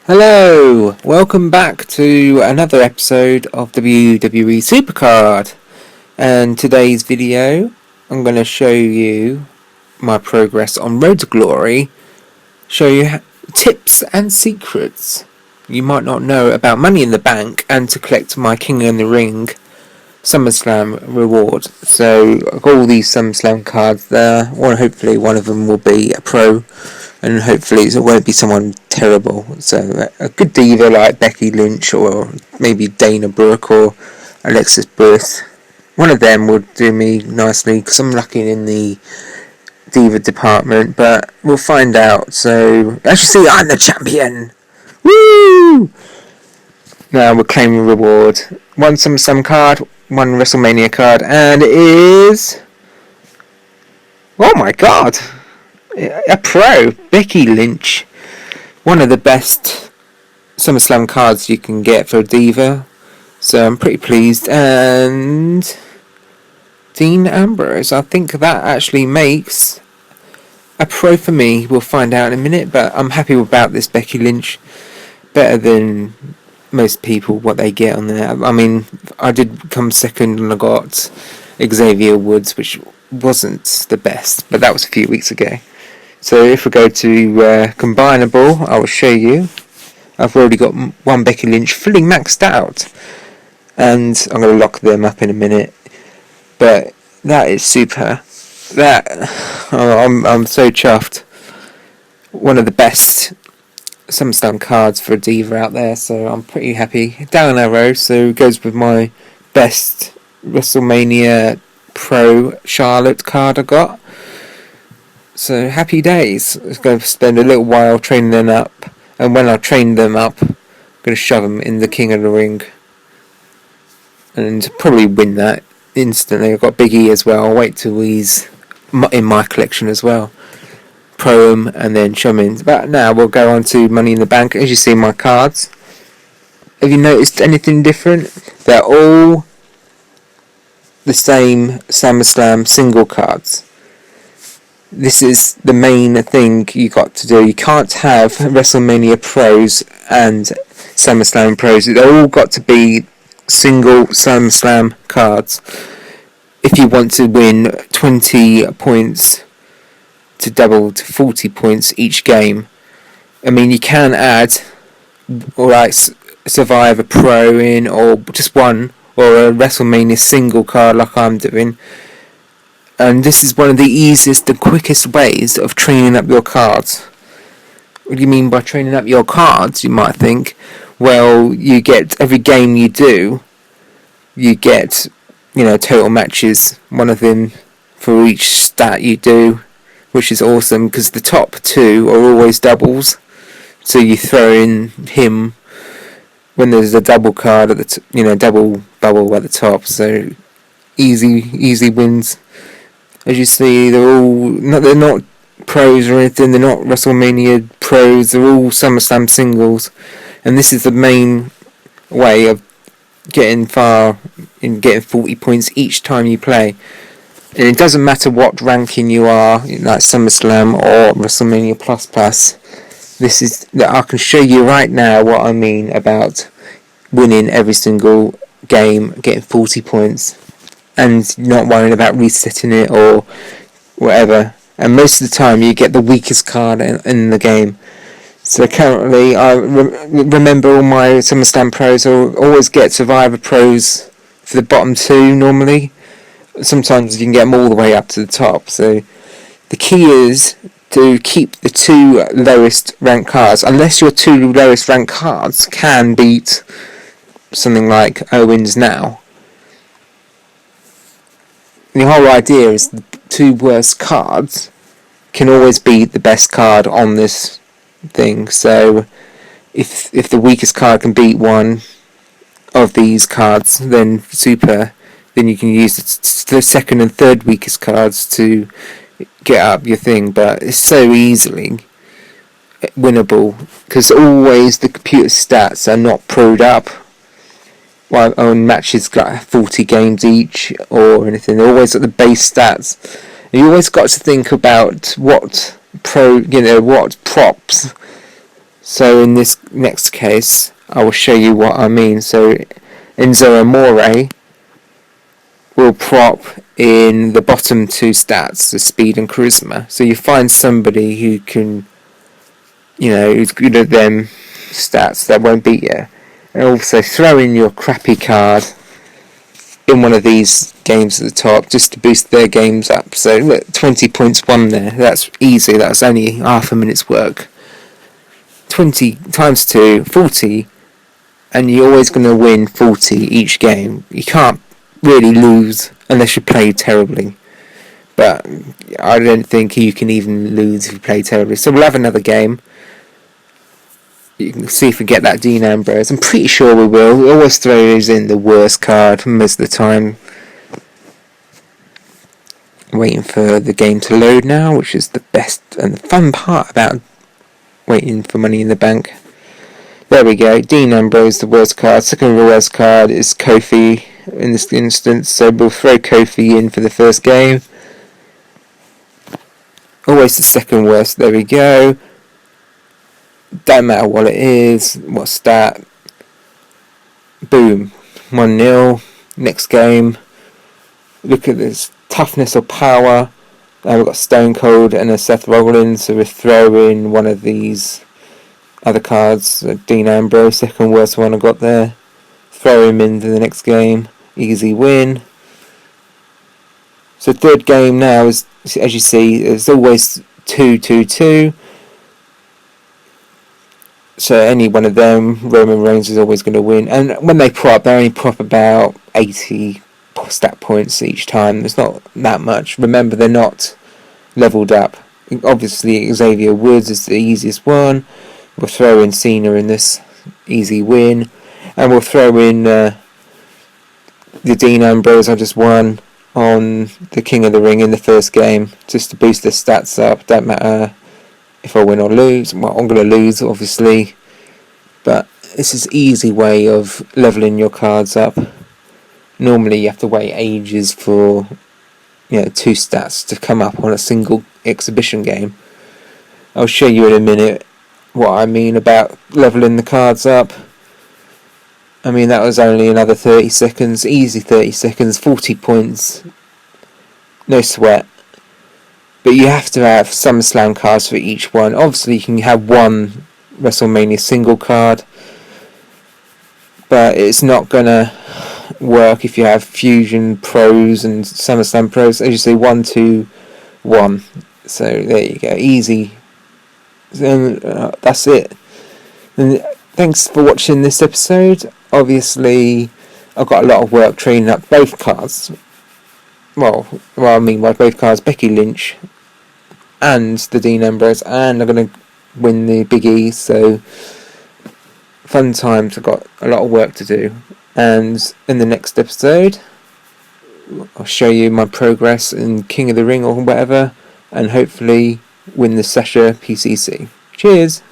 Hello, welcome back to another episode of WWE Supercard, and today's video I'm going to show you my progress on Road to Glory, show you tips and secrets you might not know about Money in the Bank and to collect my King in the Ring Summerslam reward. So I've got all these Summerslam cards there. Hopefully one of them will be a pro, and hopefully it won't be someone terrible. So a good diva like Becky Lynch or maybe Dana Brooke or Alexis Bliss. One of them would do me nicely because I'm lucky in the diva department, but we'll find out. So as you see, I'm the champion. Woo! Now we're claiming reward. One SummerSlam card, one WrestleMania card, and it is... oh my god! A pro, Becky Lynch. One of the best SummerSlam cards you can get for a diva. So I'm pretty pleased. And Dean Ambrose. I think that actually makes a pro for me. We'll find out in a minute, but I'm happy about this Becky Lynch. Better than most people what they get on there. I mean, I did come second and I got Xavier Woods, which wasn't the best, but that was a few weeks ago. So if we go to combinable, I will show you. I've already got one Becky Lynch fully maxed out, and I'm going to lock them up in a minute. But that is super. I'm so chuffed. One of the best SummerSlam cards for a diva out there, so I'm pretty happy. Down arrow, so it goes with my best WrestleMania Pro Charlotte card I got. So happy days. I'm going to spend a little while training them up, and when I train them up, I'm going to shove them in the King of the Ring and probably win that instantly. I've got Big E as well. I'll wait till he's in my collection as well. Pro him and then shove him in. But now we'll go on to Money in the Bank. As you see my cards, have you noticed anything different? They're all the same SummerSlam single cards. This is the main thing you got to do. You can't have WrestleMania Pros and SummerSlam Pros. They're all got to be single SummerSlam cards if you want to win 20 points to double to 40 points each game. I mean, you can add or like Survivor Pro in, or just one, or a WrestleMania single card like I'm doing. And this is one of the easiest and quickest ways of training up your cards. What do you mean by training up your cards, you might think? Well, you get every game you do, you get, total matches, one of them for each stat you do, which is awesome because the top two are always doubles. So you throw in him when there's a double card at the double bubble at the top. So easy wins. As you see, they're not pros or anything. They're not WrestleMania pros. They're all SummerSlam singles, and this is the main way of getting far in getting 40 points each time you play. And it doesn't matter what ranking you are, like SummerSlam or WrestleMania Plus. This is I can show you right now what I mean about winning every single game, getting 40 points, and not worrying about resetting it or whatever. And most of the time you get the weakest card in the game. So currently I remember all my SummerSlam Pros. I always get Survivor Pros for the bottom two normally. Sometimes you can get them all the way up to the top. So the key is to keep the two lowest ranked cards, unless your two lowest ranked cards can beat something like Owens now. The whole idea is the two worst cards can always beat the best card on this thing. So if the weakest card can beat one of these cards, then super. Then you can use the second and third weakest cards to get up your thing. But it's so easily winnable because always the computer stats are not pro'd up. Well, on matches like 40 games each or anything, they're always at the base stats. And you always got to think about what props So in this next case, I will show you what I mean. So Enzo Amore will prop in the bottom two stats, the speed and charisma. So you find somebody who can, who's good at them stats that won't beat you. And also throw in your crappy card in one of these games at the top just to boost their games up. So look, 20 points won there. That's easy. That's only half a minute's work. 20 times 2, 40, and you're always going to win 40 each game. You can't really lose unless you play terribly. But I don't think you can even lose if you play terribly. So we'll have another game. You can see if we get that Dean Ambrose. I'm pretty sure we will. We always throw those in the worst card most of the time. Waiting for the game to load now, which is the best and the fun part about waiting for Money in the Bank. There we go. Dean Ambrose, the worst card. Second worst card is Kofi in this instance. So we'll throw Kofi in for the first game. Always the second worst. There we go. Don't matter what it is, what stat. Boom. 1-0. Next game. Look at this. Toughness or power. Now we've got Stone Cold and a Seth Rollins, so we throw in one of these other cards. Dean Ambrose, second worst one I got there. Throw him into the next game. Easy win. So third game now is, as you see, there's always 2-2-2. So any one of them, Roman Reigns is always going to win. And when they prop, they only prop about 80 stat points each time. There's not that much. Remember, they're not leveled up. Obviously, Xavier Woods is the easiest one. We'll throw in Cena in this, easy win. And we'll throw in the Dean Ambrose I just won on the King of the Ring in the first game, just to boost their stats up. Don't matter if I win or lose. Well, I'm going to lose, obviously. But this is an easy way of leveling your cards up. Normally you have to wait ages for two stats to come up on a single exhibition game. I'll show you in a minute what I mean about leveling the cards up. I mean, that was only another 30 seconds, easy 30 seconds, 40 points, no sweat. But you have to have Summerslam cards for each one. Obviously you can have one WrestleMania single card, but it's not gonna work if you have Fusion Pros and SummerSlam Pros. As you see, 1, 2, 1. So there you go, easy. That's it. And thanks for watching this episode. Obviously, I've got a lot of work training up both cards. Well, I mean by both cards, Becky Lynch and the Dean Ambrose, and I'm going to win the Big E. So fun times. I've got a lot of work to do. And in the next episode, I'll show you my progress in King of the Ring or whatever, and hopefully win the Sasha PCC. Cheers!